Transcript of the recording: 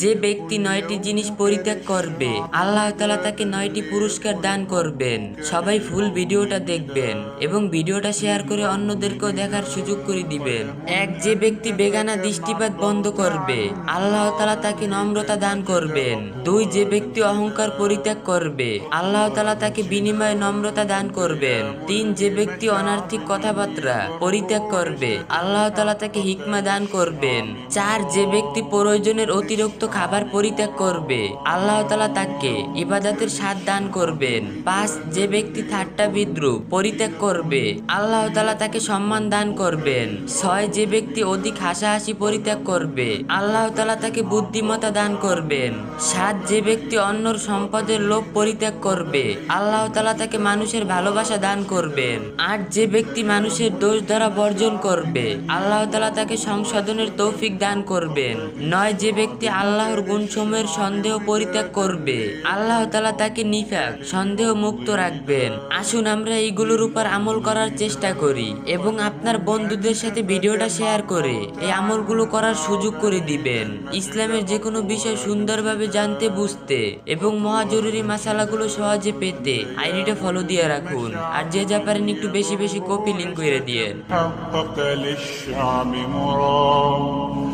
যে ব্যক্তি 9টি জিনিস পরিত্যাগ করবে আল্লাহ তাআলা তাকে 9টি পুরস্কার দান করবেন। সবাই ফুল ভিডিওটা দেখবেন এবং ভিডিওটা শেয়ার করে অন্যদেরকেও দেখার সুযোগ করে দিবেন। এক, যে ব্যক্তি বেগানা দৃষ্টিপাত বন্ধ করবে আল্লাহ তাআলা তাকে নম্রতা দান করবেন। 2, যে ব্যক্তি অহংকার পরিত্যাগ করবে আল্লাহ তাআলা তাকে বিনিময়ে নম্রতা দান করবেন। 3, যে ব্যক্তি অনার্থিক কথাবার্তা পরিত্যাগ করবে আল্লাহ তাআলা তাকে হিকমা দান করবেন। 4, যে ব্যক্তি প্রয়োজনের অতিরিক্ত খাবার পরিত্যাগ করবে আল্লাহ তাআলা তাকে ইবাদতের স্বাদ দান করবেন। 5, যে ব্যক্তি ঠাট্টা বিদ্রুপ পরিত্যাগ করবে আল্লাহ তাআলা তাকে সম্মান দান করবেন। 6, যে ব্যক্তি অধিক হাসাহাসি পরিত্যাগ করবে আল্লাহ তাআলা তাকে বুদ্ধিমত্তা দান করবেন। 7, যে ব্যক্তি অন্যর সম্পদের লোভ পরিত্যাগ করবে আল্লাহ তাআলা তাকে মানুষের ভালোবাসা দান করবেন। 8, যে ব্যক্তি মানুষের দোষ দ্বারা বর্জন করবে আল্লাহ তাআলা তাকে সংশোধনের তৌফিক দান করবেন। 9, যে ব্যক্তি আল্লাহর গুণসমূহের সন্দেহ পরিত্যাগ করবে আল্লাহ তাআলা তাকে নিফাক সন্দেহ মুক্ত রাখবেন। আসুন আমরা এইগুলোর উপর আমল করার চেষ্টা করি এবং আপনার বন্ধুদের সাথে ভিডিওটা শেয়ার করে এই আমলগুলো করার সুযোগ করে দিবেন। ইসলামের যে কোনো বিষয় সুন্দরভাবে জানতে, বুঝতে এবং মহাজরুরি মাসালাগুলো সহজে পেতে আইডিটা ফলো দিয়ে রাখুন। আর যে যা পারেন একটু বেশি বেশি কপি লিঙ্ক করে দিয়েন। حقق للشعب مراد